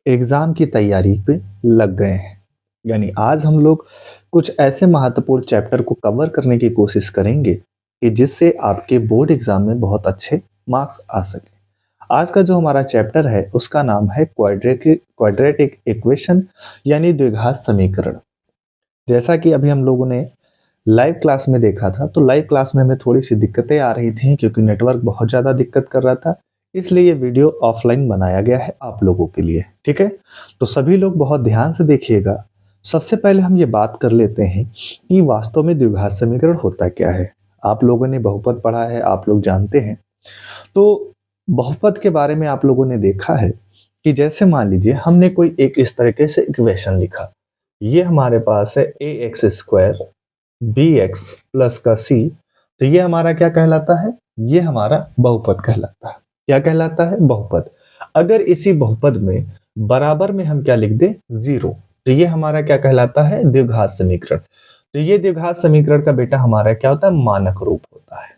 Exam की तैयारी पे लग गए हैं। यानी आज हम लोग कुछ ऐसे महत्वपूर्ण चैप्टर को कवर करने की कोशिश करेंगे कि जिससे आपके बोर्ड एग्जाम में बहुत अच्छे मार्क्स आ सके। आज का जो हमारा चैप्टर है उसका नाम है क्वाड्रेटिक इक्वेशन यानी द्विघात समीकरण। जैसा कि अभी हम लोगों ने लाइव क्लास में देखा था, तो लाइव क्लास में हमें थोड़ी सी दिक्कतें आ रही थी क्योंकि नेटवर्क बहुत ज़्यादा दिक्कत कर रहा था। इसलिए ये वीडियो ऑफलाइन बनाया गया है आप लोगों के लिए। ठीक है, तो सभी लोग बहुत ध्यान से देखिएगा। सबसे पहले हम ये बात कर लेते हैं कि वास्तव में द्विघात समीकरण होता क्या है। आप लोगों ने बहुपद पढ़ा है, आप लोग जानते हैं। तो बहुपद के बारे में आप लोगों ने देखा है कि जैसे मान लीजिए हमने कोई एक इस तरीके से इक्वेशन लिखा। ये हमारे पास है A X square B X plus का सी। तो ये हमारा क्या कहलाता है? ये हमारा बहुपद कहलाता है। क्या कहलाता है? बहुपद। अगर इसी बहुपद में बराबर में हम क्या लिख दें? जीरो, तो ये हमारा क्या कहलाता है? द्विघात समीकरण। तो ये द्विघात समीकरण का बेटा हमारा क्या होता है? मानक रूप होता है।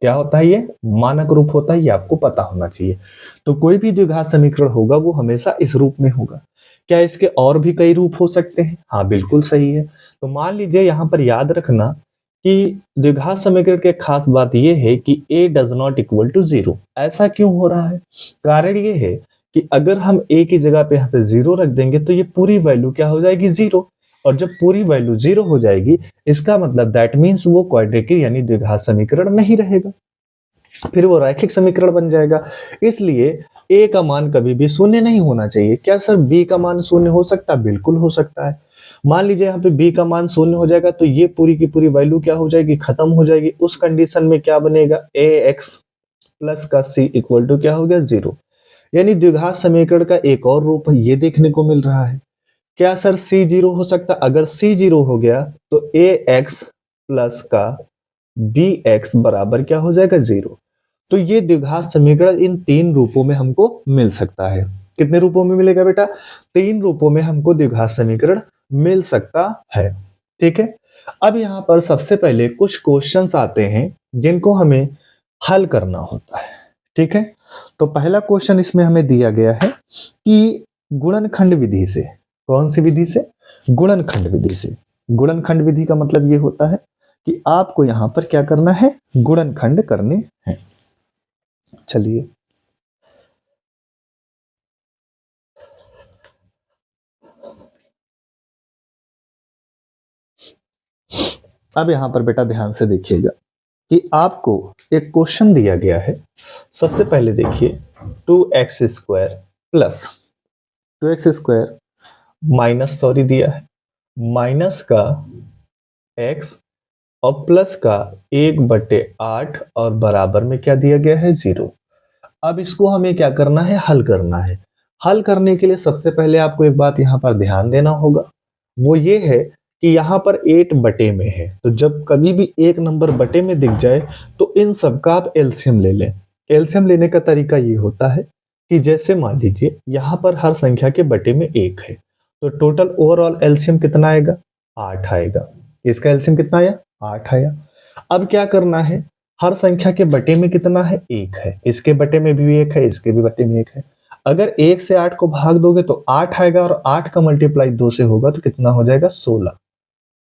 क्या होता है? ये मानक रूप होता है। ये आपको पता होना चाहिए। तो कोई भी द्विघात समीकरण होगा वो हमेशा इस रूप में होगा। क्या इसके और भी कई रूप हो सकते हैं? हाँ, बिल्कुल सही है। तो मान लीजिए यहां पर याद रखना कि द्विघात समीकरण की खास बात यह है कि a does not equal to zero. ऐसा क्यों हो रहा है? कारण ये है कि अगर हम a की जगह पे यहाँ पे जीरो रख देंगे तो ये पूरी वैल्यू क्या हो जाएगी? जीरो। और जब पूरी वैल्यू जीरो हो जाएगी इसका मतलब दैट मीन्स वो क्वाड्रेटिक यानी द्विघात समीकरण नहीं रहेगा, फिर वो रैखिक समीकरण बन जाएगा। इसलिए a का मान कभी भी शून्य नहीं होना चाहिए। क्या सर b का मान शून्य हो सकता है? बिल्कुल हो सकता है। मान लीजिए यहाँ पे b का मान शून्य हो जाएगा तो ये पूरी की पूरी वैल्यू क्या हो जाएगी? खत्म हो जाएगी। उस कंडीशन में क्या बनेगा? a x प्लस का c इक्वल टू क्या हो गया? जीरो। यानी द्विघात समीकरण का एक और रूप ये देखने को मिल रहा है। क्या सर c जीरो हो सकता? अगर c जीरो हो गया तो a x प्लस का b x बराबर क्या हो जाएगा? जीरो। तो ये द्विघात समीकरण इन तीन रूपों में हमको मिल सकता है। कितने रूपों में मिलेगा बेटा? तीन रूपों में हमको द्विघात समीकरण मिल सकता है। ठीक है, अब यहां पर सबसे पहले कुछ क्वेश्चंस आते हैं जिनको हमें हल करना होता है। ठीक है, तो पहला क्वेश्चन इसमें हमें दिया गया है कि गुणनखंड विधि से। कौन सी विधि से? गुणनखंड विधि से। गुणनखंड विधि का मतलब ये होता है कि आपको यहां पर क्या करना है? गुणनखंड करने हैं। चलिए, अब यहां पर बेटा ध्यान से देखिएगा कि आपको एक क्वेश्चन दिया गया है। सबसे पहले देखिए, 2x² plus 2x² minus sorry दिया है माइनस का x और प्लस का 1/8 और बराबर में क्या दिया गया है? जीरो। अब इसको हमें क्या करना है? हल करना है। हल करने के लिए सबसे पहले आपको एक बात यहां पर ध्यान देना होगा, वो ये है कि यहाँ पर 8 बटे में है। तो जब कभी भी एक नंबर बटे में दिख जाए तो इन सब का आप एलसीएम ले लें। एलसीएम लेने का तरीका ये होता है कि जैसे मान लीजिए यहाँ पर हर संख्या के बटे में एक है, तो टोटल ओवरऑल एलसीएम कितना आएगा? 8 आएगा। इसका एलसीएम कितना आया? 8 आया। अब क्या करना है? हर संख्या के बटे में कितना है? एक है। इसके बटे में भी एक है, इसके भी बटे में एक है। अगर 1 से 8 को भाग दोगे तो 8 आएगा और 8 का मल्टीप्लाई 2 से होगा तो कितना हो जाएगा? 16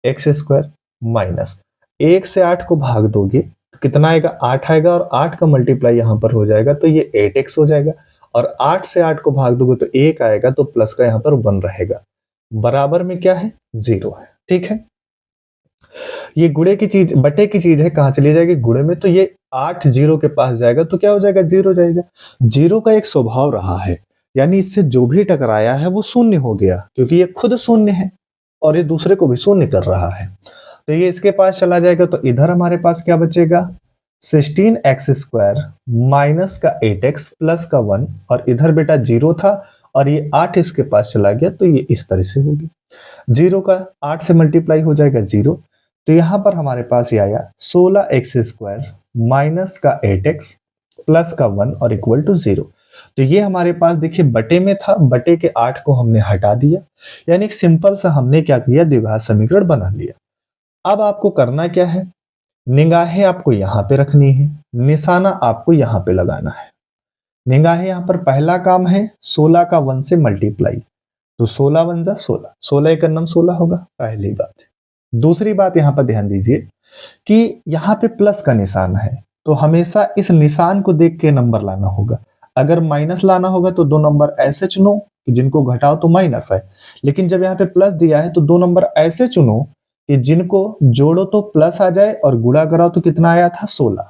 x² माइनस 1 से 8 को भाग दोगे तो कितना आएगा? 8 आएगा और 8 का मल्टीप्लाई यहां पर हो जाएगा तो ये 8x हो जाएगा। और 8 से 8 को भाग दोगे तो 1 आएगा तो प्लस का यहां पर 1 रहेगा। बराबर में क्या है? 0 है। ठीक है, ये गुणे की चीज बटे की चीज है, कहां चली जाएगी? गुणे में। तो ये 8 जीरो के पास जाएगा तो क्या हो जाएगा? 0 जाएगा। जीरो का एक स्वभाव रहा है, यानी इससे जो भी टकराया है वो शून्य हो गया, क्योंकि ये खुद शून्य है और ये दूसरे को भी शून्य कर रहा है। तो ये इसके पास चला जाएगा तो इधर हमारे पास क्या बचेगा? 16x² माइनस का 8x प्लस का 1, और इधर बेटा 0 था और ये 8 इसके पास चला गया तो ये इस तरह से होगी। 0 का 8 से मल्टीप्लाई हो जाएगा 0, तो यहां पर हमारे पास ये आया 16x² माइनस का 8x प्लस का 1 और इक्वल टू 0। तो ये हमारे पास देखिए बटे में था, बटे के 8 को हमने हटा दिया, यानी एक सिंपल सा हमने क्या किया? द्विघात समीकरण बना लिया। अब आपको करना क्या है? निगाहें आपको यहां पे रखनी है, निशाना आपको यहां पे लगाना है। निगाहें यहाँ पर पहला काम है 16 का 1 से मल्टीप्लाई, तो 16 1 जा 16, 16 एक नम 16 होगा, पहली बात। दूसरी बात यहाँ पर ध्यान दीजिए कि यहाँ पे प्लस का निशान है, तो हमेशा इस निशान को देख के नंबर लाना होगा। अगर माइनस लाना होगा तो दो नंबर ऐसे चुनो कि जिनको घटाओ तो माइनस है, लेकिन जब यहाँ पे प्लस दिया है तो दो नंबर ऐसे चुनो कि जिनको जोड़ो तो प्लस आ जाए और गुणा कराओ तो कितना आया था 16।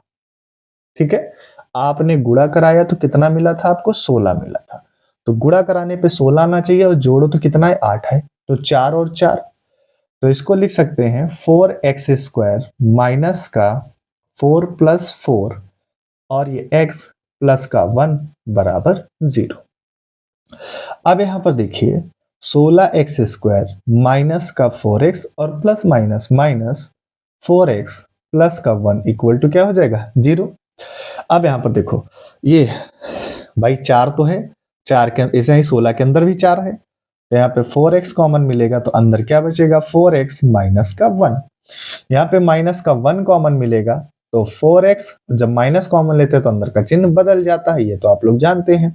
ठीक है, आपने गुणा कराया तो कितना मिला था आपको 16 मिला था, तो गुणा कराने पे 16 आना चाहिए और जोड़ो तो कितना है 8 है, तो 4 और 4, तो इसको लिख सकते हैं 4x² माइनस का 4 + 4 और ये x प्लस का 1 बराबर 0। अब यहां पर देखिए 16x² माइनस का 4x और plus minus minus 4x plus का 1 इक्वल टू क्या हो जाएगा 0। अब यहां पर देखो ये भाई 4 तो है, 4 के ऐसे ही 16 के अंदर भी 4 है, तो यहाँ पे 4x कॉमन मिलेगा तो अंदर क्या बचेगा 4x माइनस का 1। यहाँ पे माइनस का 1 कॉमन मिलेगा तो 4x, जब माइनस कॉमन लेते हैं तो अंदर का चिन्ह बदल जाता है, ये तो आप लोग जानते हैं।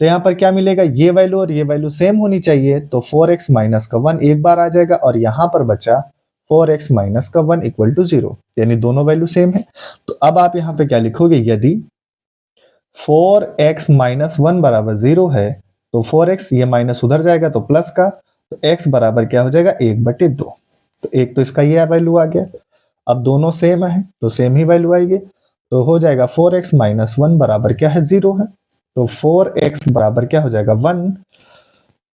तो यहाँ पर क्या मिलेगा, ये वैल्यू और ये वैल्यू सेम होनी चाहिए, तो 4x माइनस का 1 एक बार आ जाएगा और यहाँ पर बचा 4x माइनस का 1 इक्वल टू 0, यानी दोनों वैल्यू सेम है। तो अब आप यहाँ पे क्या लिखोगे, यदि 4x माइनस 1 बराबर 0 है तो 4x ये माइनस उधर जाएगा तो प्लस का, तो x बराबर क्या हो जाएगा 1/2, तो एक तो इसका ये वैल्यू आ गया। अब दोनों सेम है तो सेम ही वैल्यू आएगी, तो हो जाएगा 4x माइनस 1 बराबर क्या है 0 है, तो 4x बराबर क्या हो जाएगा 1,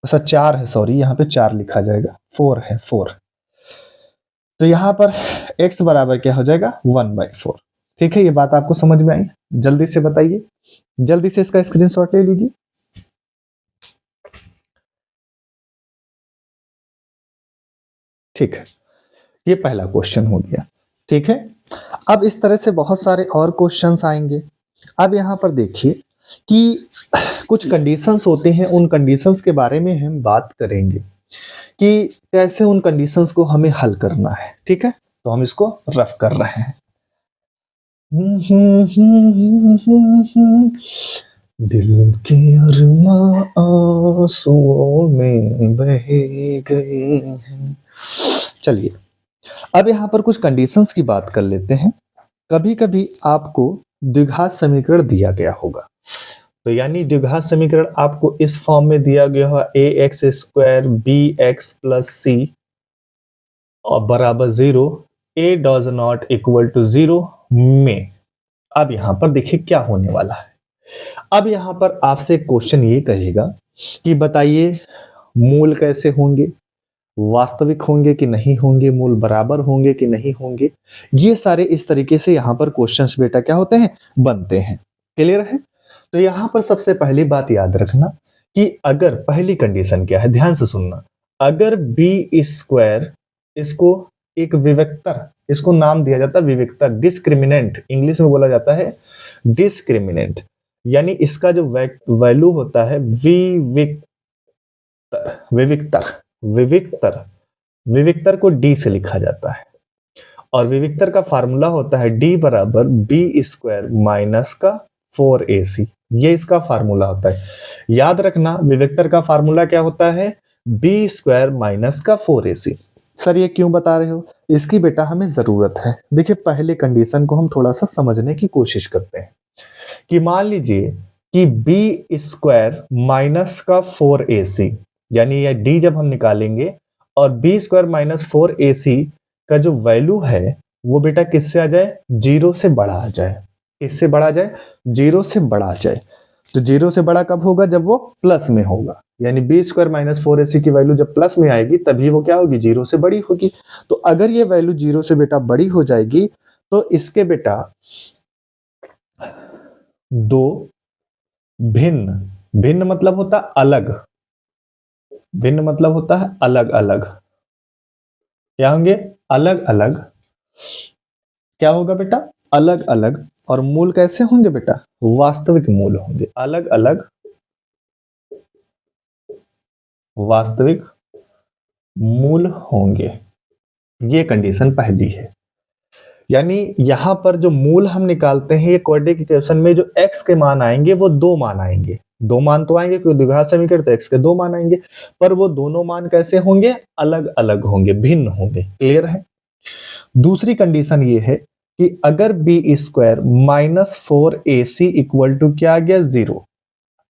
अच्छा 4 है, सॉरी यहाँ पे 4 लिखा जाएगा, 4 है 4, तो यहाँ पर x बराबर क्या हो जाएगा 1/4। ठीक है, ये बात आपको समझ में आई, जल्दी से बताइए, जल्दी से इसका स्क्रीनशॉट ले लीजिए। ठीक है, ये पहला क्वेश्चन हो गया। ठीक है, अब इस तरह से बहुत सारे और क्वेश्चंस आएंगे। अब यहां पर देखिए कि कुछ कंडीशंस होते हैं, उन कंडीशंस के बारे में हम बात करेंगे कि कैसे उन कंडीशंस को हमें हल करना है। ठीक है, तो हम इसको रफ कर रहे हैं। दिल के अरमां आंसुओं में बह गए हैं। चलिए, अब यहाँ पर कुछ कंडीशंस की बात कर लेते हैं। कभी कभी आपको द्विघात समीकरण दिया गया होगा, तो यानी द्विघात समीकरण आपको इस फॉर्म में दिया गया होगा ax² bx + c और बराबर 0, a does not equal to 0 में। अब यहां पर देखिए क्या होने वाला है। अब यहां पर आपसे क्वेश्चन ये कहेगा कि बताइए मूल कैसे होंगे, वास्तविक होंगे कि नहीं होंगे, मूल बराबर होंगे कि नहीं होंगे, ये सारे इस तरीके से यहां पर क्वेश्चंस बेटा क्या होते हैं, बनते हैं। क्लियर है, तो यहां पर सबसे पहली बात याद रखना कि अगर पहली कंडीशन क्या है, ध्यान से सुनना, अगर b², इसको एक विविक्तर, इसको नाम दिया जाता है विविक्तर, डिस्क्रिमिनेंट इंग्लिश में बोला जाता है डिस्क्रिमिनेंट, यानी इसका जो वैल्यू होता है विविक्तर विविक्तर विविक्तर को डी से लिखा जाता है, और विविक्तर का फार्मूला होता है डी बराबर b² माइनस का 4ac, ये इसका फार्मूला होता है। याद रखना विविक्तर का फार्मूला क्या होता है, b² माइनस का 4ac। सर ये क्यों बता रहे हो, इसकी बेटा हमें जरूरत है। देखिए पहले कंडीशन को हम थोड़ा सा समझने की कोशिश करते हैं कि मान लीजिए कि b² माइनस का 4ac, यानी ये d जब हम निकालेंगे और b² माइनस 4ac का जो वैल्यू है वो बेटा किससे आ जाए, 0 से बड़ा आ जाए। किससे बड़ा आ जाए, 0 से बड़ा आ जाए। तो 0 से बड़ा कब होगा, जब वो प्लस में होगा, यानी b² माइनस 4ac की वैल्यू जब प्लस में आएगी तभी वो क्या होगी, 0 से बड़ी होगी। तो अगर ये वैल्यू 0 से बेटा बड़ी हो जाएगी तो इसके बेटा दो भिन्न, भिन्न मतलब होता है अलग, भिन्न मतलब होता है अलग अलग, क्या होंगे, अलग अलग, क्या होगा बेटा, अलग अलग, और मूल कैसे होंगे बेटा, वास्तविक मूल होंगे, अलग अलग वास्तविक मूल होंगे। ये कंडीशन पहली है। यानी यहां पर जो मूल हम निकालते हैं ये क्वाड्रेटिक इक्वेशन में जो x के मान आएंगे वो 2 मान आएंगे, 2 मान तो आएंगे क्योंकि द्विघात समीकरण तो x के 2 मान आएंगे, पर वो दोनों मान कैसे होंगे, अलग अलग होंगे, भिन्न होंगे। क्लियर है। दूसरी कंडीशन ये है कि अगर B square minus 4ac equal to क्या आ गया 0,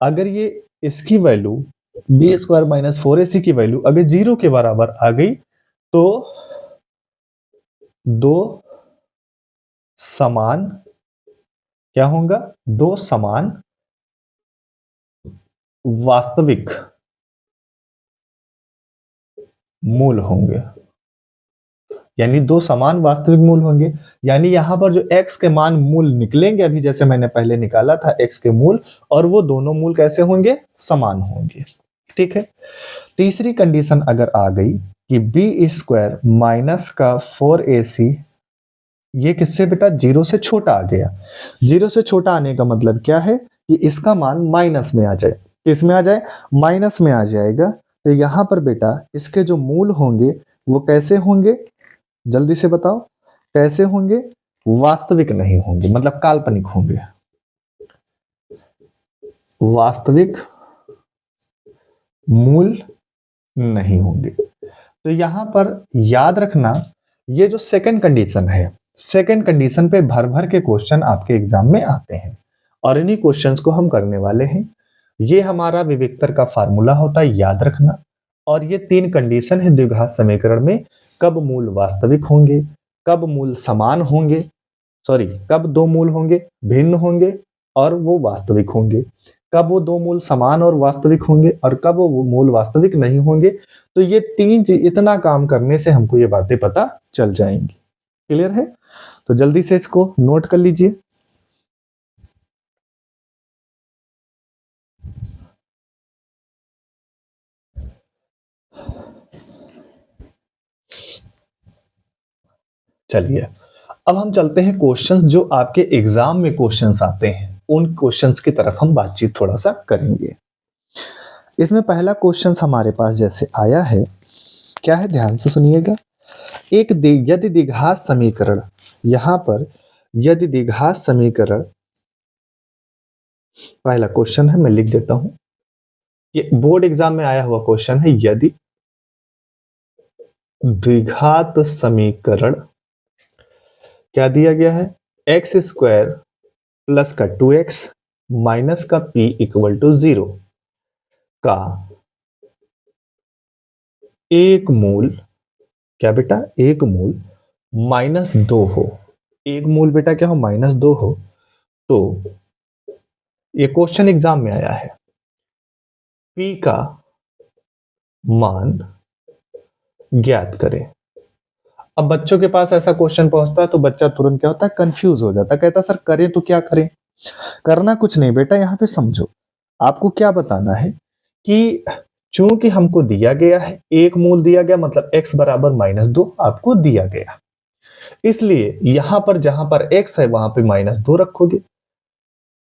अगर ये इसकी value B square minus 4ac की वैल्यू अगर 0 के बराबर आ गई तो दो समान क्या होगा, दो समान वास्तविक मूल होंगे, यानी दो समान वास्तविक मूल होंगे। यानी यहां पर जो x के मान मूल निकलेंगे अभी जैसे मैंने पहले निकाला था x के मूल, और वो दोनों मूल कैसे होंगे, समान होंगे। ठीक है। तीसरी कंडीशन अगर आ गई कि बी स्क्वायर माइनस का 4ac ये किससे बेटा, 0 से छोटा आ गया। 0 से छोटा आने का मतलब क्या है कि इसका मान माइनस में आ जाए, किस में आ जाए, माइनस में आ जाएगा। तो यहां पर बेटा इसके जो मूल होंगे वो कैसे होंगे, जल्दी से बताओ कैसे होंगे, वास्तविक नहीं होंगे, मतलब काल्पनिक होंगे, वास्तविक मूल नहीं होंगे। तो यहां पर याद रखना ये जो सेकंड कंडीशन है, सेकंड कंडीशन पे भर भर के क्वेश्चन आपके एग्जाम में आते हैं और इन्हीं क्वेश्चंस को हम करने वाले हैं। ये हमारा विविक्तर का फार्मूला होता है, याद रखना। और ये 3 कंडीशन है द्विघात समीकरण में, कब मूल वास्तविक होंगे, कब मूल समान होंगे, सॉरी कब दो मूल होंगे भिन्न होंगे और वो वास्तविक होंगे, कब वो दो मूल समान और वास्तविक होंगे और कब वो मूल वास्तविक नहीं होंगे। तो ये 3 चीज, इतना काम करने से हमको ये बातें पता चल जाएंगी। क्लियर है। तो जल्दी से इसको नोट कर लीजिए। चलिए अब हम चलते हैं क्वेश्चंस जो आपके एग्जाम में क्वेश्चंस आते हैं, उन क्वेश्चंस की तरफ हम बातचीत थोड़ा सा करेंगे। इसमें पहला क्वेश्चन हमारे पास जैसे आया है, क्या है ध्यान से सुनिएगा। यदि द्विघात समीकरण, यहां पर यदि द्विघात समीकरण, पहला क्वेश्चन है मैं लिख देता हूं, ये बोर्ड एग्जाम में आया हुआ क्वेश्चन है। यदि द्विघात समीकरण क्या दिया गया है, एक्स स्क्वायर प्लस का 2x माइनस का p इक्वल टू 0 का एक मूल, क्या बेटा, एक मूल -2 हो, एक मूल बेटा क्या हो, -2 हो, तो ये क्वेश्चन एग्जाम में आया है, p का मान ज्ञात करें। अब बच्चों के पास ऐसा क्वेश्चन पहुंचता है तो बच्चा तुरंत क्या होता है, कंफ्यूज हो जाता है, कहता सर करें तो क्या करें। करना कुछ नहीं बेटा, यहां पे समझो, आपको क्या बताना है कि चूंकि हमको दिया गया है, एक मूल दिया गया मतलब x बराबर -2 आपको दिया गया, इसलिए यहां पर जहां पर x है वहां पे -2 रखोगे।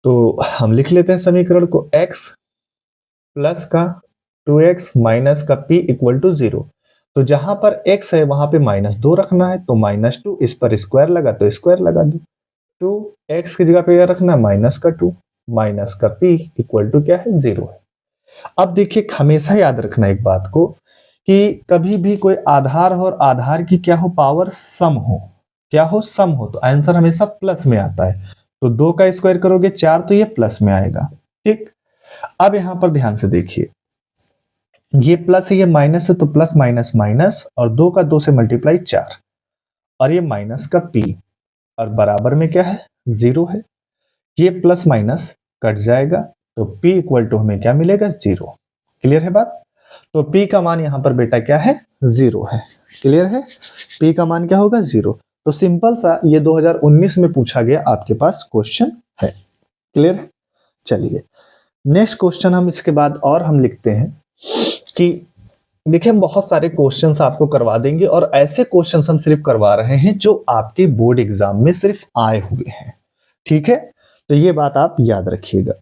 तो हम लिख लेते हैं समीकरण को, x प्लस का 2x माइनस का p इक्वल टू 0। तो जहां पर x है वहां पे -2 रखना है, तो -2, इस पर स्क्वायर लगा तो स्क्वायर लगा दो, 2x की जगह पे क्या रखना है, -2 माइनस का p इक्वल टू क्या है, 0 है। अब देखिए हमेशा याद रखना एक बात को कि कभी भी कोई आधार हो और आधार की क्या हो, पावर सम हो, क्या हो, सम हो, तो आंसर हमेशा प्लस में आता है। तो 2 का स्क्वायर करोगे 4, तो ये प्लस में आएगा। ठीक। अब यहां पर ध्यान से देखिए, ये प्लस है ये माइनस है, तो प्लस माइनस माइनस, और 2 का 2 से मल्टीप्लाई 4, और ये माइनस का p, और बराबर में क्या है, 0 है। ये प्लस माइनस कट जाएगा, तो p इक्वल टू हमें क्या मिलेगा, 0। क्लियर है बात। तो p का मान यहां पर बेटा क्या है, 0 है। क्लियर है, p का मान क्या होगा, 0। तो सिंपल सा ये 2019 में पूछा गया आपके पास क्वेश्चन है। क्लियर है। चलिए नेक्स्ट क्वेश्चन हम इसके बाद और हम लिखते हैं कि देखिए हम बहुत सारे क्वेश्चंस आपको करवा देंगे और ऐसे क्वेश्चंस हम सिर्फ करवा रहे हैं जो आपके बोर्ड एग्जाम में सिर्फ आए हुए हैं। ठीक है, तो ये बात आप याद रखिएगा,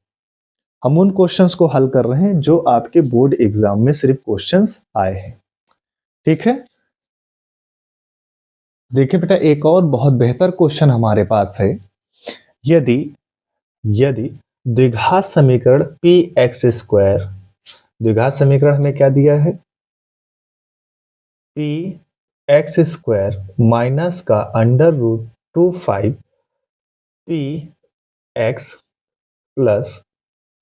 हम उन क्वेश्चंस को हल कर रहे हैं जो आपके बोर्ड एग्जाम में सिर्फ क्वेश्चंस आए हैं। ठीक है। देखिए बेटा, एक और बहुत बेहतर क्वेश्चन हमारे पास है। यदि यदि द्विघात समीकरण पी एक्स स्क्वायर, द्विघात समीकरण हमें क्या दिया है, पी एक्स स्क्वायर माइनस का under root 2 5 P X plus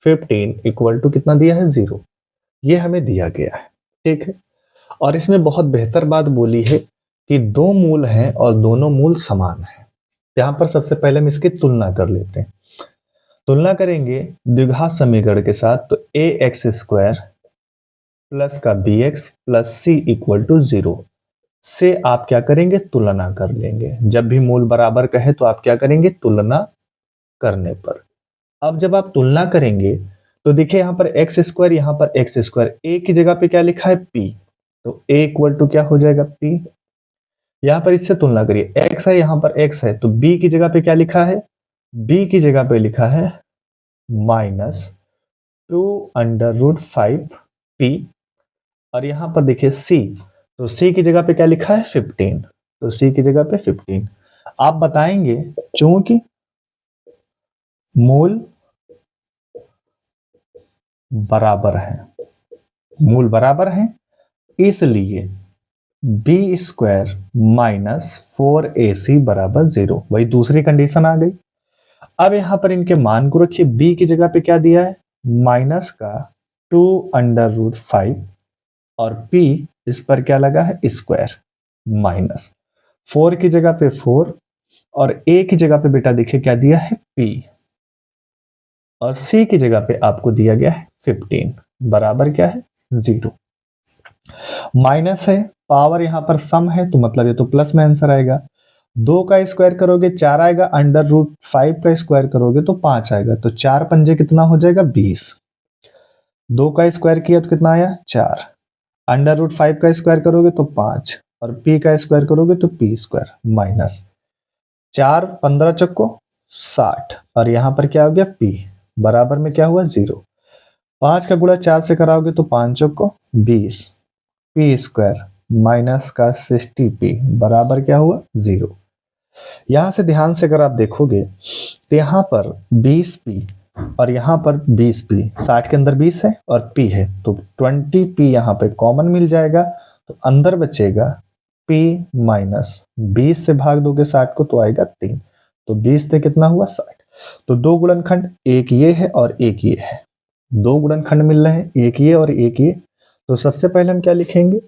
15 equal to कितना दिया है, 0। ये हमें दिया गया है, ठीक है। और इसमें बहुत बेहतर बात बोली है कि दो मूल हैं और दोनों मूल समान हैं। यहां पर सबसे पहले हम इसकी तुलना कर लेते हैं। तुलना करेंगे द्विघात समीकरण के साथ, तो ए एक्स स्क्वायर प्लस का B X plus C equal to 0 से आप क्या करेंगे, तुलना कर लेंगे। जब भी मूल बराबर कहे तो आप क्या करेंगे, तुलना करने पर। अब जब आप तुलना करेंगे तो देखिए यहां पर एक्स स्क्वायर, यहां पर एक्स स्क्वायर, ए की जगह पे क्या लिखा है, पी, तो ए इक्वल टू क्या हो जाएगा, पी। यहां पर इससे तुलना करिए, एक्स है, यहां पर एक्स है, तो बी की जगह पे क्या लिखा है, बी की जगह पे लिखा है -2√5p। और यहां पर देखिए सी, तो सी की जगह पे क्या लिखा है, 15, तो सी की जगह पे 15। आप बताएंगे चूंकि मूल बराबर है, मूल बराबर है, इसलिए बी स्क्वायर माइनस 4ac बराबर 0। वही दूसरी कंडीशन आ गई। अब यहां पर इनके मान को रखिए, b की जगह पे क्या दिया है, माइनस का 2√5 और p इस पर क्या लगा है, स्क्वायर, माइनस 4 की जगह पे 4 और a की जगह पे बेटा देखिए क्या दिया है, p, और c की जगह पे आपको दिया गया है 15 बराबर क्या है, 0। माइनस है, पावर यहां पर सम है, तो मतलब ये तो प्लस में आंसर आएगा। 2 का स्क्वायर करोगे 4 आएगा, अंडर रूट 5 का स्क्वायर करोगे तो 5 आएगा, तो 4 पंजे कितना हो जाएगा, 20। 2 का स्क्वायर किया तो कितना आया, 4। अंडर रूट 5 का स्क्वायर करोगे तो 5 और p का स्क्वायर करोगे तो p स्क्वायर, माइनस 4 15 चक्को 60 और यहां पर क्या हो गया, p बराबर में क्या हुआ, 0। 5 का गुणा 4 से कराओगे तो 5 चक्को 20, p स्क्वायर माइनस का 60p बराबर क्या हुआ, 0। यहां से ध्यान से अगर आप देखोगे तो यहां पर 20p और यहां पर 20p, 60 के अंदर 20 है और p है, तो 20p यहां पे कॉमन मिल जाएगा, तो अंदर बचेगा p माइनस 20 से भाग दोगे 60 को तो आएगा 3, तो 20 से कितना हुआ, 60। तो दो गुणनखंड, एक ये है और एक ये है, दो गुणनखंड मिल रहे हैं, एक ये और एक ये। तो सबसे पहले हम क्या लिखेंगे,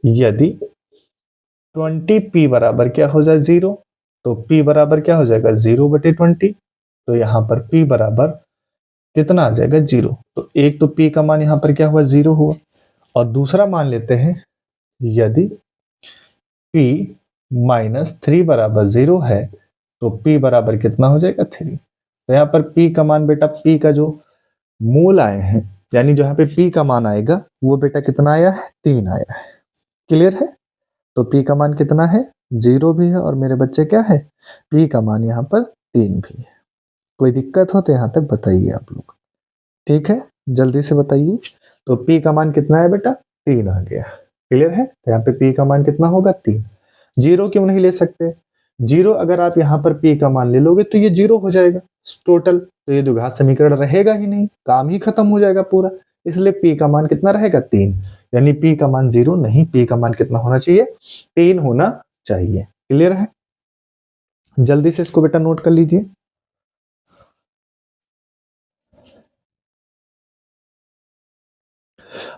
यदि 20p बराबर क्या हो जाए, 0, तो p बराबर क्या हो जाएगा, 0/20। तो यहां पर p बराबर कितना आ जाएगा, 0। तो एक तो p का मान यहां पर क्या हुआ, 0 हुआ। और दूसरा मान लेते हैं, यदि p -3 बराबर 0 है तो p बराबर कितना हो जाएगा, 3। तो यहां पर p का मान बेटा, p का जो मूल आए हैं, यानी जो यहाँ पे p का मान आएगा वो बेटा कितना आया है, 3 आया है। क्लियर है। तो p का मान कितना है, 0 भी है और मेरे बच्चे क्या है, p का मान यहाँ पर 3 भी है। कोई दिक्कत हो तो यहाँ तक बताइए आप लोग, ठीक है, जल्दी से बताइए। तो p का मान कितना है बेटा, 3 आ गया। क्लियर है। तो यहाँ पे p का मान कितना होगा, 3। 0 क्यों नहीं ले सकते, 0 अगर आप यहाँ पर p का मान ले लोगे तो ये 0 हो जाएगा टोटल, तो ये द्विघात समीकरण रहेगा ही नहीं, काम ही खत्म हो जाएगा पूरा। इसलिए p का मान कितना रहेगा, 3, यानी p का मान 0 नहीं, p का मान कितना होना चाहिए, 3 होना चाहिए। क्लियर है। जल्दी से इसको बेटा नोट कर लीजिए।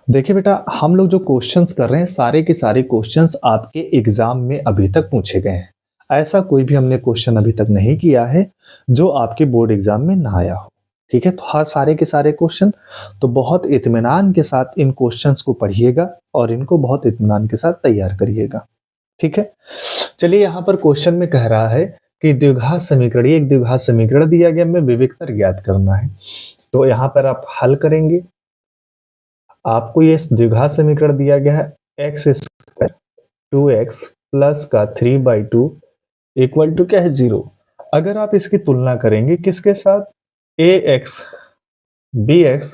देखिए बेटा, हम लोग जो क्वेश्चंस कर रहे हैं सारे के सारे क्वेश्चंस आपके एग्जाम में अभी तक पूछे गए हैं। ऐसा कोई भी हमने क्वेश्चन अभी तक नहीं किया है जो आपके बोर्ड एग्जाम में ना आया हो। ठीक है, तो हर सारे के सारे क्वेश्चन, तो बहुत इत्मीनान के साथ इन क्वेश्चंस को पढ़िएगा और इनको बहुत इत्मीनान के साथ तैयार करिएगा। ठीक है, चलिए यहाँ पर क्वेश्चन में कह रहा है कि द्विघात समीकरण, एक द्विघात समीकरण दिया गया, हमें विविक्तर ज्ञात करना है। तो यहाँ पर आप हल करेंगे, आपको ये द्विघात समीकरण दिया गया है, एक्स स्क्वायर 2x प्लस का 3/2 इक्वल टू क्या है, 0। अगर आप इसकी तुलना करेंगे किसके साथ, ax bx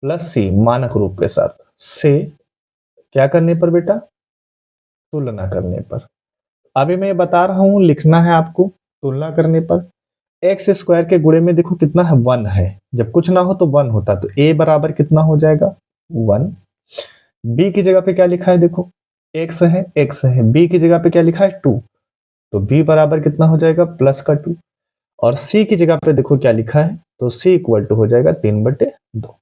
प्लस c मानक रूप के साथ, से क्या करने पर बेटा, तुलना करने पर। अभी मैं ये बता रहा हूं, लिखना है आपको तुलना करने पर। एक्स स्क्वायर के गुणे में देखो कितना है, 1 है। जब कुछ ना हो तो 1 होता, तो a बराबर कितना हो जाएगा, 1। b की जगह पे क्या लिखा है, देखो x है, b की जगह पे क्या लिखा है, 2, तो b बराबर कितना हो जाएगा, प्लस का 2। और c की जगह पे देखो क्या लिखा है, तो c इक्वल टू हो जाएगा 3/2।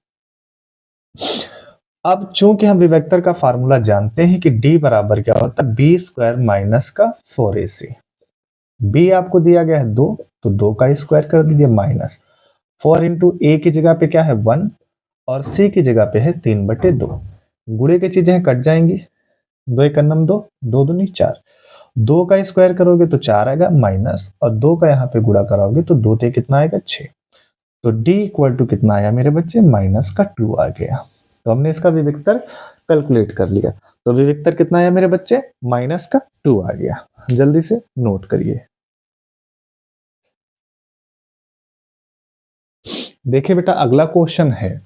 अब चूंकि हम विवेक्तर का फार्मूला जानते हैं कि d बराबर क्या होता है, बी स्क्वायर माइनस का 4ac। b आपको दिया गया है 2, तो 2 का स्क्वायर कर दीजिए, माइनस 4 इंटू a की जगह पे क्या है 1 और c की जगह पे है 3/2। गुणे की चीजें कट जाएंगी, 2 एक नम 2, 2 दूनी 4, 2 का स्क्वायर करोगे तो 4 आएगा, माइनस और 2 का यहाँ पे गुणा कराओगे तो 2 ते कितना आएगा, 6। तो d इक्वल टू कितना आया मेरे बच्चे, माइनस का 2 आ गया। तो हमने इसका विविक्तर कैलकुलेट कर लिया। तो विविक्तर कितना आया मेरे बच्चे, माइनस का 2 आ गया। जल्दी से नोट करिए। देखिए बेटा, अगला क्वेश्चन है,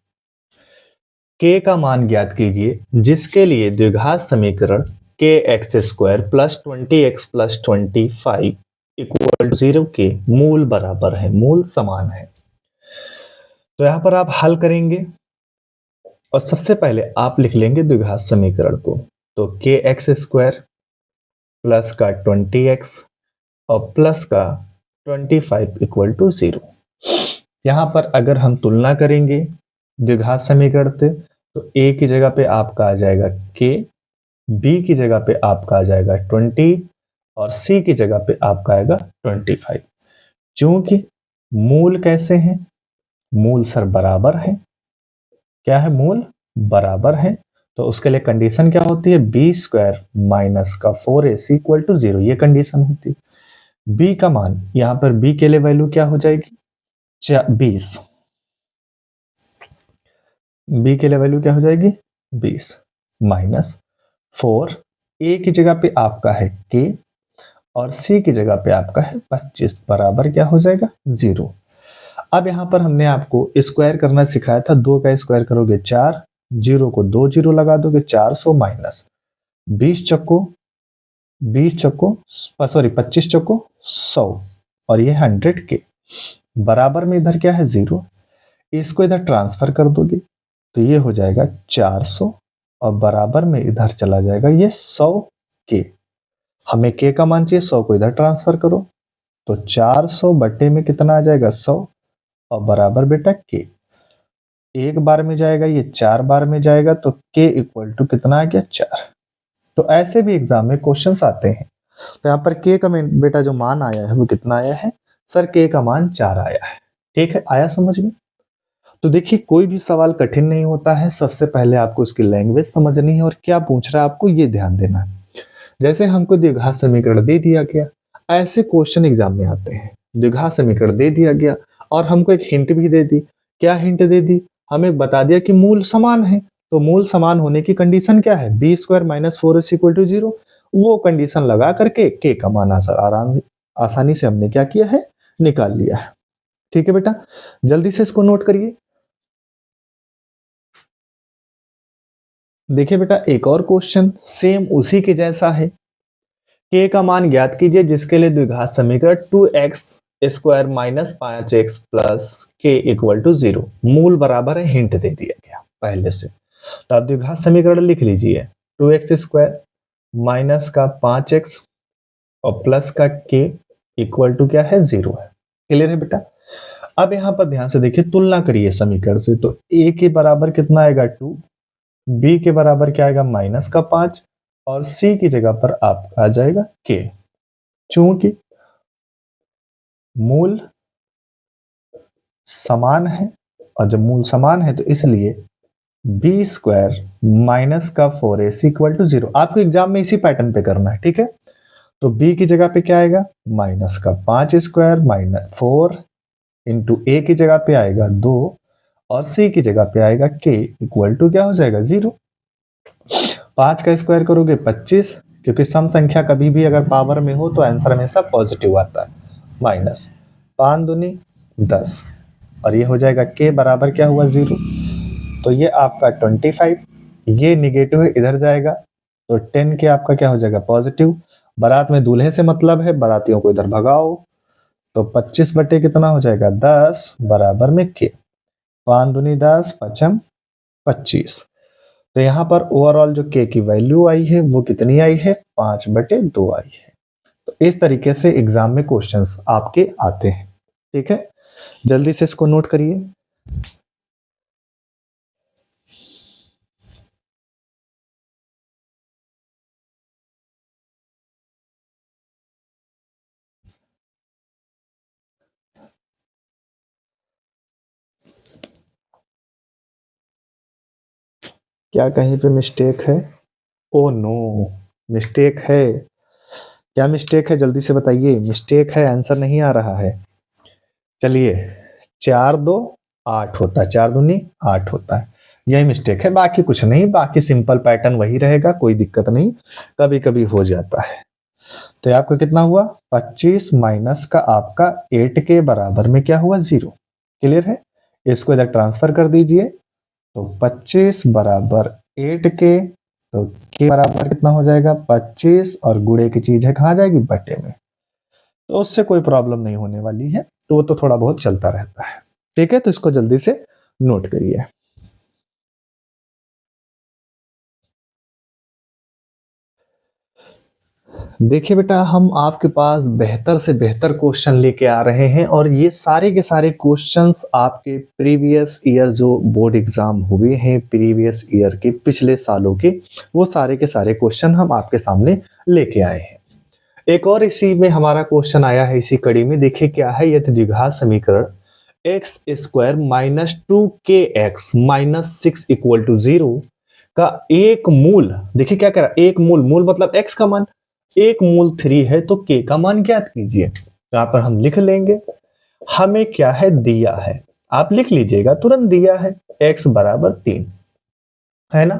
k का मान ज्ञात कीजिए जिसके लिए द्विघात समीकरण kx² plus 20x plus 25 equal to 0 के मूल बराबर है, मूल समान है। तो यहां पर आप हल करेंगे और सबसे पहले आप लिख लेंगे द्विघात समीकरण को। तो kx² प्लस का 20x और प्लस का 25 इक्वल टू 0। यहां पर अगर हम तुलना करेंगे द्विघात समीकरण से, तो a की जगह पे आपका आ जाएगा k, b की जगह पे आपका आ जाएगा 20 और c की जगह पे आपका आएगा 25। चूंकि मूल कैसे हैं, मूल सर बराबर है। क्या है, मूल बराबर है। तो उसके लिए कंडीशन क्या होती है, b² माइनस का 4ac इक्वल टू 0, ये कंडीशन होती है। b का मान, यहां पर b के लिए वैल्यू क्या हो जाएगी, 20। b के लिए वैल्यू क्या हो जाएगी, 20 माइनस 4, a की जगह पे आपका है k और c की जगह पे आपका है 25 बराबर क्या हो जाएगा, 0। अब यहां पर हमने आपको स्क्वायर करना सिखाया था। 2 का स्क्वायर करोगे 4, 0 को 2 जीरो लगा दोगे, 400 माइनस 20 चक्को 25 चक्को 100 और ये 100 के बराबर में इधर क्या है, 0। इसको इधर ट्रांसफर कर दोगे तो ये हो जाएगा 400 और बराबर में इधर चला जाएगा ये 100 के। हमें के का मान चाहिए, 100 को इधर ट्रांसफर करो तो 400 बटे में कितना आ जाएगा, 100 और बराबर बेटा के। एक बार में जाएगा, ये 4 बार में जाएगा, तो के इक्वल टू कितना आ गया, 4। तो ऐसे भी एग्जाम में क्वेश्चंस आते हैं। तो यहाँ पर के का बेटा जो मान आया है वो कितना आया है, सर के का मान 4 आया है। ठीक है, आया समझ में। तो देखिए, कोई भी सवाल कठिन नहीं होता है, सबसे पहले आपको उसकी लैंग्वेज समझनी है और क्या पूछ रहा है आपको ये ध्यान देना है। जैसे हमको द्विघात समीकरण दे दिया गया, ऐसे क्वेश्चन एग्जाम में आते हैं। द्विघात समीकरण दे दिया गया और हमको एक हिंट भी दे दी। क्या हिंट दे दी, हमें बता दिया कि मूल समान है। तो मूल समान होने की कंडीशन क्या है, b² minus 4ac equal to 0। वो कंडीशन लगा करके के का मान आसानी से हमने क्या किया है, निकाल लिया है। ठीक है बेटा, जल्दी से इसको नोट करिए। देखिए बेटा, एक और क्वेश्चन सेम उसी के जैसा है। k का मान ज्ञात कीजिए जिसके लिए द्विघात समीकरण 2x² minus 5x plus k equal to 0 मूल बराबर है। हिंट दे दिया गया पहले से, तो आप द्विघात समीकरण लिख लीजिए। 2x² माइनस का 5x और प्लस का k इक्वल टू क्या है, 0 है। क्लियर है बेटा। अब यहां पर ध्यान से देखिए, तुलना करिए समीकरण से। तो a के बराबर कितना आएगा, 2, b के बराबर क्या आएगा, माइनस का 5 और c की जगह पर आपका आ जाएगा k। चूंकि मूल समान है और जब मूल समान है तो इसलिए b² माइनस का 4ac इक्वल टू 0। आपको एग्जाम में इसी पैटर्न पे करना है, ठीक है। तो b की जगह पे क्या आएगा, माइनस का 5² माइनस 4 इंटू a की जगह पे आएगा 2 और c की जगह पे आएगा k इक्वल टू क्या हो जाएगा, 0। 5 का स्क्वायर करोगे 25, क्योंकि सम संख्या कभी भी अगर पावर में हो तो आंसर हमेशा पॉजिटिव आता है। माइनस 5 दूनी 10 और ये हो जाएगा k बराबर क्या हुआ, 0। तो ये आपका 25, ये निगेटिव इधर जाएगा तो 10 के आपका क्या हो जाएगा, पॉजिटिव। बारात में दूल्हे से मतलब है, बारातियों को इधर भगाओ। तो 25 बटे कितना हो जाएगा 10 बराबर में के, 5 दूनी 10 पचम 25। तो यहाँ पर ओवरऑल जो के की वैल्यू आई है वो कितनी आई है 5/2 आई है। तो इस तरीके से एग्जाम में क्वेश्चंस आपके आते हैं। ठीक है, जल्दी से इसको नोट करिए। क्या कहीं पे मिस्टेक है? ओ नो, मिस्टेक है। क्या मिस्टेक है जल्दी से बताइए, मिस्टेक है, आंसर नहीं आ रहा है। चलिए, 4 2 8 होता है, 4 दूनी 8 होता है, यही मिस्टेक है, बाकी कुछ नहीं, बाकी सिंपल पैटर्न वही रहेगा, कोई दिक्कत नहीं, कभी कभी हो जाता है। तो आपका कितना हुआ 25 माइनस का आपका 8 के बराबर में क्या हुआ 0। क्लियर है, इसको इधर ट्रांसफर कर दीजिए। तो 25 बराबर 8 के, तो के बराबर कितना हो जाएगा 25, और गुणे की चीज है कहाँ जाएगी बटे में, तो उससे कोई प्रॉब्लम नहीं होने वाली है, तो वो तो थोड़ा बहुत चलता रहता है। ठीक है, तो इसको जल्दी से नोट करिए। देखिए बेटा, हम आपके पास बेहतर से बेहतर क्वेश्चन लेके आ रहे हैं, और ये सारे के सारे क्वेश्चंस आपके प्रीवियस ईयर जो बोर्ड एग्जाम हुए हैं, प्रीवियस ईयर के पिछले सालों के, वो सारे के सारे क्वेश्चन हम आपके सामने लेके आए हैं। एक और इसी में हमारा क्वेश्चन आया है इसी कड़ी में। देखिए क्या है, यदि द्विघात समीकरण X square minus 2kx minus 6 equal to 0 का एक मूल, देखिए क्या कह रहा है, एक मूल, मूल मतलब x का मान, एक मूल 3 है, तो k का मान ज्ञात कीजिए। यहां पर हम लिख लेंगे, हमें क्या है दिया है, आप लिख लीजिएगा तुरंत, दिया है x बराबर 3 है ना,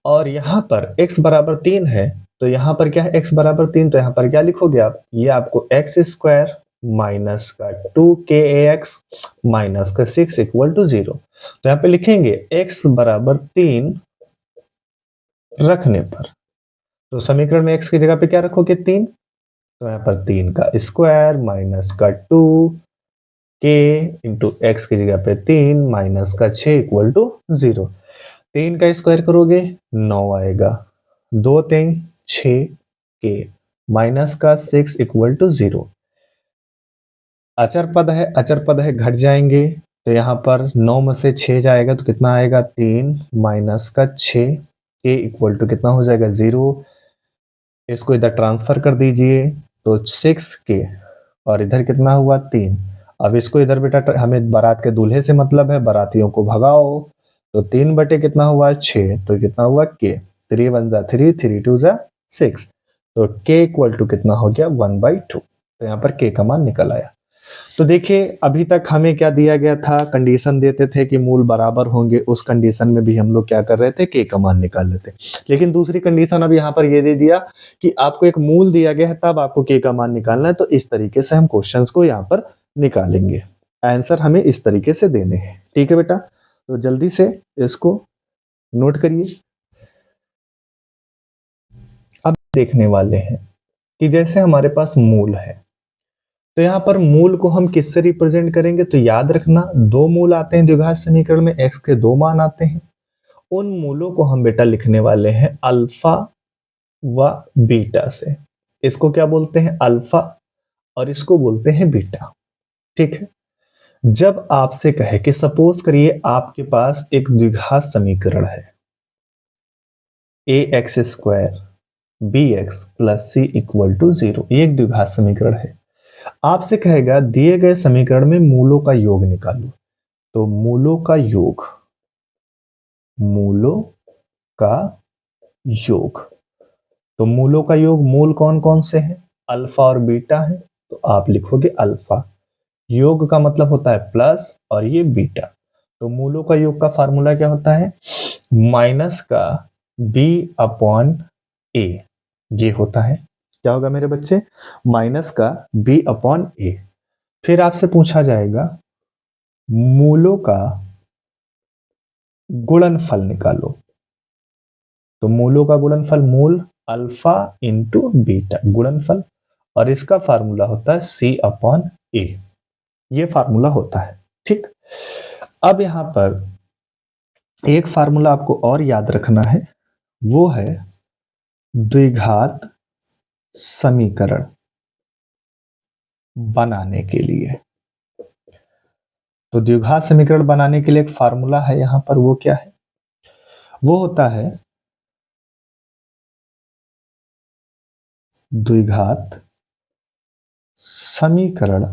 और यहां पर x बराबर 3 है, तो यहां पर क्या है x बराबर 3, तो यहां पर क्या लिखोगे आप, ये आपको एक्स स्क्वायर माइनस का 2kx माइनस का 6 इक्वल टू 0। तो यहां पे लिखेंगे x बराबर 3 रखने पर, तो समीकरण में x की जगह पे क्या रखोगे 3, तो यहां पर 3 का स्क्वायर माइनस का 2k इंटू एक्स की जगह पे 3 माइनस का 6 इक्वल टू 0। 3 का स्क्वायर करोगे 9 आएगा, 2 3 6 के माइनस का 6 इक्वल टू 0। अचर पद है, अचर पद है, घट जाएंगे, तो यहाँ पर 9 में से 6 जाएगा तो कितना आएगा 3 माइनस का 6 के इक्वल टू कितना हो जाएगा 0। इसको इधर ट्रांसफर कर दीजिए, तो 6 के, और इधर कितना हुआ 3। अब इसको इधर बेटा, हमें बारात के दूल्हे से मतलब है, बारातियों को भगाओ, तो 3 बटे कितना हुआ 6, तो कितना हुआ के, 3 1 जा 3, 3 2 जा 6, तो के इक्वल टू कितना हो गया 1/2। तो यहाँ पर के का मान निकल आया। तो देखिए अभी तक हमें क्या दिया गया था, कंडीशन देते थे कि मूल बराबर होंगे, उस कंडीशन में भी हम लोग क्या कर रहे थे, के का मान निकाल लेते। लेकिन दूसरी कंडीशन अब यहाँ पर ये दे दिया कि आपको एक मूल दिया गया है, तब आपको के का मान निकालना है, तो इस तरीके से हम क्वेश्चंस को यहाँ पर निकालेंगे। आंसर हमें इस तरीके से देने हैं। ठीक है बेटा, तो जल्दी से इसको नोट करिए। अब देखने वाले हैं कि जैसे हमारे पास मूल है, तो यहां पर मूल को हम किससे रिप्रेजेंट करेंगे, तो याद रखना 2 मूल आते हैं द्विघात समीकरण में, x के 2 मान आते हैं, उन मूलों को हम बेटा लिखने वाले हैं अल्फा व बीटा से। इसको क्या बोलते हैं अल्फा, और इसको बोलते हैं बीटा। ठीक है, जब आपसे कहे कि सपोज करिए आपके पास एक द्विघात समीकरण है A X square B X plus C equal to 0, ये एक द्विघात समीकरण है। आपसे कहेगा दिए गए समीकरण में मूलों का योग निकालो, तो मूलों का योग, मूलों का योग, तो मूलों का योग, मूल कौन कौन से हैं, अल्फा और बीटा है, तो आप लिखोगे अल्फा, योग का मतलब होता है प्लस, और ये बीटा, तो मूलों का योग का फार्मूला क्या होता है, माइनस का बी अपॉन ए, ये होता है। क्या होगा मेरे बच्चे, माइनस का बी अपॉन ए। फिर आपसे पूछा जाएगा मूलों का गुणनफल निकालो, तो मूलों का गुणनफल, मूल अल्फा इंटू बीटा गुणनफल, और इसका फार्मूला होता है C अपॉन A। ये फार्मूला होता है, ठीक। अब यहां पर एक फार्मूला आपको और याद रखना है, वो है द्विघात समीकरण बनाने के लिए। तो द्विघात समीकरण बनाने के लिए एक फार्मूला है यहां पर, वो क्या है? वो होता है द्विघात समीकरण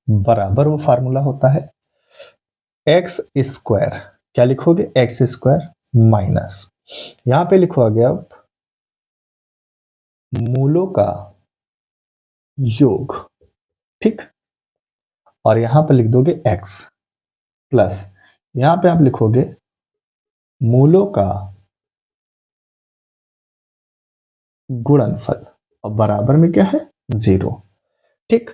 बराबर, वो फार्मूला होता है एक्स स्क्वायर, क्या लिखोगे? एक्स स्क्वायर माइनस, यहां पे लिखोगे अब मूलों का योग, ठीक। और यहां पर लिख दोगे एक्स प्लस, यहां पे आप लिखोगे मूलों का गुणनफल, और बराबर में क्या है? 0, ठीक।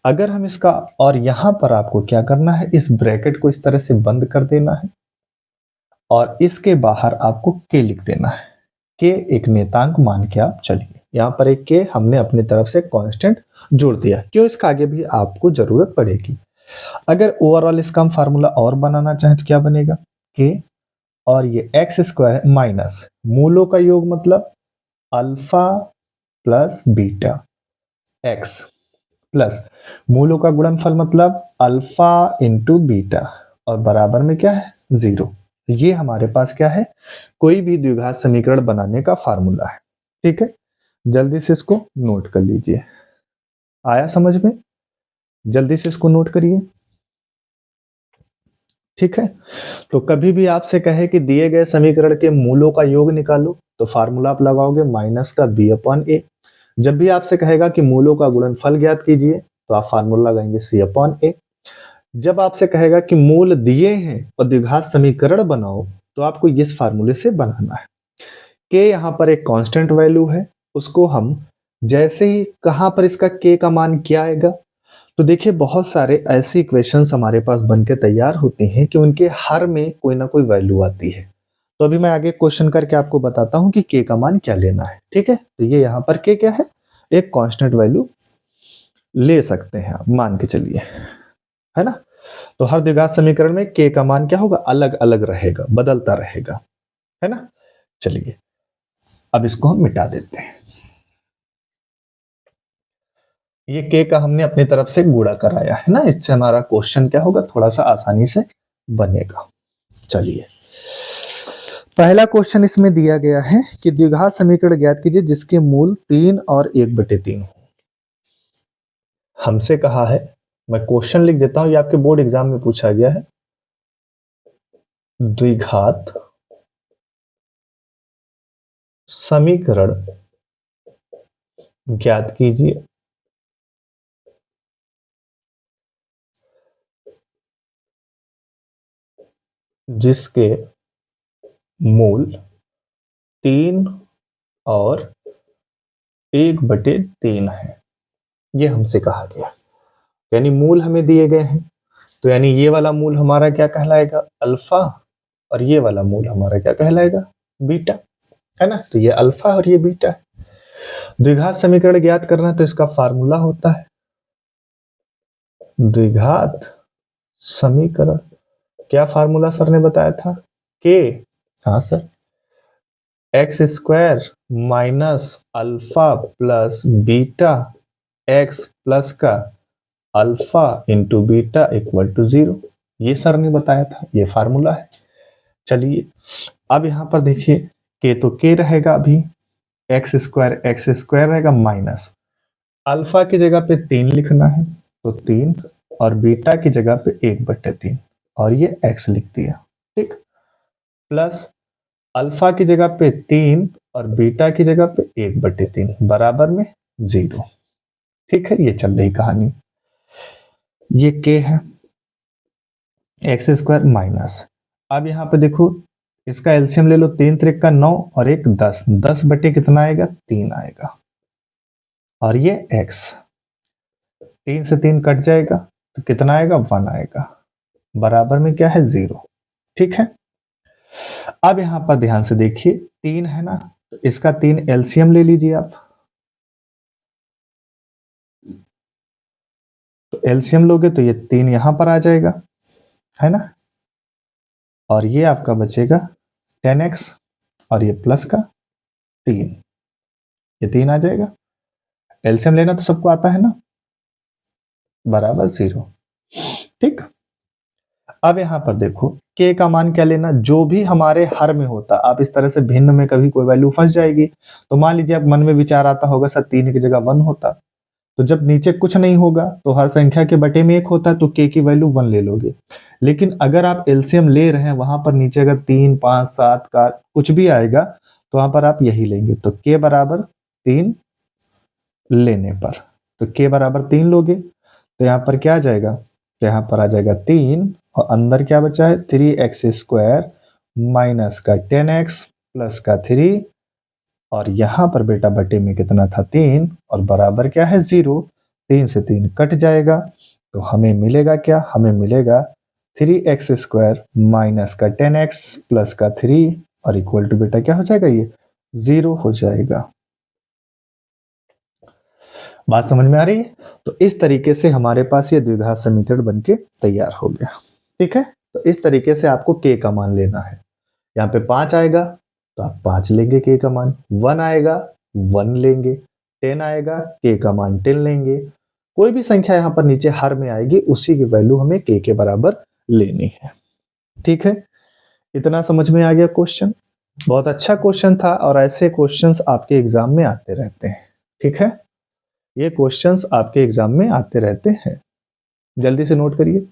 अगर हम इसका, और यहां पर आपको क्या करना है, इस ब्रैकेट को इस तरह से बंद कर देना है और इसके बाहर आपको के लिख देना है। के एक नेतांक मान के आप चलिए, यहां पर एक के हमने अपनी तरफ से कांस्टेंट जोड़ दिया, क्यों? इसका आगे भी आपको जरूरत पड़ेगी। अगर ओवरऑल इसका हम फार्मूला और बनाना चाहें तो क्या बनेगा? के और ये एक्स स्क्वायर माइनस मूलों का योग, मतलब alpha plus beta X, plus मूलों का गुणनफल मतलब अल्फा इंटू बीटा, और बराबर में क्या है? 0। ये हमारे पास क्या है? कोई भी द्विघात समीकरण बनाने का फार्मूला है, ठीक है। जल्दी से इसको नोट कर लीजिए, आया समझ में? जल्दी से इसको नोट करिए, ठीक है। तो कभी भी आपसे कहे कि दिए गए समीकरण के मूलों का योग निकालो, तो फार्मूला आप लगाओगे माइनस का b अपॉन ए। जब भी आपसे कहेगा कि मूलों का गुणनफल ज्ञात कीजिए, तो आप फार्मूला लगाएंगे C अपॉन ए। जब आपसे कहेगा कि मूल दिए हैं और द्विघात समीकरण बनाओ, तो आपको इस फार्मूले से बनाना है। के यहाँ पर एक कांस्टेंट वैल्यू है, उसको हम जैसे ही, कहां पर इसका के का मान क्या आएगा, तो देखिए बहुत सारे ऐसे इक्वेशंस हमारे पास बनके तैयार होते हैं कि उनके हर में कोई ना कोई वैल्यू आती है। तो अभी मैं आगे क्वेश्चन करके आपको बताता हूं कि के का मान क्या लेना है, ठीक है। तो ये यहाँ पर के क्या है? एक कांस्टेंट वैल्यू ले सकते हैं आप, मान के चलिए, है ना। तो हर द्विघात समीकरण में के का मान क्या होगा? अलग अलग रहेगा, बदलता रहेगा, है ना। चलिए अब इसको हम मिटा देते हैं। ये के का हमने अपनी तरफ से गुणा कराया है ना, इससे हमारा क्वेश्चन क्या होगा? थोड़ा सा आसानी से बनेगा। चलिए पहला क्वेश्चन इसमें दिया गया है कि द्विघात समीकरण ज्ञात कीजिए जिसके मूल 3 और 1/3 हो। हमसे कहा है, मैं क्वेश्चन लिख देता हूं, ये आपके बोर्ड एग्जाम में पूछा गया है। द्विघात समीकरण ज्ञात कीजिए जिसके मूल 3 और 1/3 है। ये हमसे कहा गया, यानी मूल हमें दिए गए हैं, तो यानी ये वाला मूल हमारा क्या कहलाएगा? अल्फा, और ये वाला मूल हमारा क्या कहलाएगा? बीटा, है ना। तो ये अल्फा और ये बीटा है। द्विघात समीकरण ज्ञात करना है, तो इसका फार्मूला होता है द्विघात समीकरण, क्या फार्मूला सर ने बताया था? के, हाँ sir, X square minus alpha plus beta X plus का alpha into beta equal to 0। ये सर ने बताया था, ये फार्मूला है। चलिए अब यहां पर देखिए, के तो के रहेगा, अभी एक्स स्क्वायर रहेगा माइनस अल्फा की जगह पे 3 लिखना है, तो 3, और बीटा की जगह पे 1/3, और ये एक्स लिख दिया, ठीक। प्लस अल्फा की जगह पे 3 और बीटा की जगह पे 1/3 बराबर में 0, ठीक है। ये चल रही कहानी, ये के है एक्स स्क्वायर माइनस, अब यहां पे देखो इसका एलसीएम ले लो, 3 त्रिक का 9 और 1 10, 10 बटे कितना आएगा? 3 आएगा, और ये x 3 से 3 कट जाएगा, तो कितना आएगा? 1 आएगा, बराबर में क्या है? 0, ठीक है। अब यहां पर ध्यान से देखिए, 3 है ना, तो इसका 3 एलसीएम ले लीजिए आप। तो एलसीएम लोगे तो ये 3 यहां पर आ जाएगा, है ना, और ये आपका बचेगा 10x और ये प्लस का 3, ये 3 आ जाएगा। एलसीएम लेना तो सबको आता है ना, बराबर 0। ठीक, अब यहां पर देखो k का मान क्या लेना, जो भी हमारे हर में होता, आप इस तरह से भिन्न में कभी कोई वैल्यू फंस जाएगी, तो मान लीजिए आप मन में विचार आता होगा सर 3 की जगह 1 होता, तो जब नीचे कुछ नहीं होगा तो हर संख्या के बटे में 1 होता है, तो k की वैल्यू 1 ले लोगे। लेकिन अगर आप एलसीएम ले रहे हैं, वहां पर नीचे अगर 3, 5, 7 का कुछ भी आएगा तो वहां पर आप यही लेंगे, तो k बराबर 3 लेने पर, तो k बराबर 3 लोगे तो यहाँ पर क्या आ जाएगा, तो यहाँ पर आ जाएगा 3 और अंदर क्या बचा है 3x² माइनस का 10x प्लस का 3, और यहां पर बेटा बटे में कितना था 3 और बराबर क्या है 0, 3 से 3 कट जाएगा, तो हमें मिलेगा क्या, हमें मिलेगा 3x² माइनस का 10x प्लस का 3 और इक्वल टू बेटा क्या हो जाएगा, ये 0 हो जाएगा। बात समझ में आ रही है? तो इस तरीके से हमारे पास ये द्विघात समीकरण बनके तैयार हो गया। ठीक है, तो इस तरीके से आपको k का मान लेना है। यहाँ पे 5 आएगा तो आप 5 लेंगे k का मान, 1 आएगा 1 लेंगे, 10 आएगा k का मान 10 लेंगे, कोई भी संख्या यहाँ पर नीचे हर में आएगी उसी की वैल्यू हमें k के बराबर लेनी है। ठीक है, इतना समझ में आ गया क्वेश्चन? बहुत अच्छा क्वेश्चन था और ऐसे क्वेश्चंस आपके एग्जाम में आते रहते हैं। ठीक है, ये क्वेश्चंस आपके एग्जाम में आते रहते हैं, जल्दी से नोट करिए।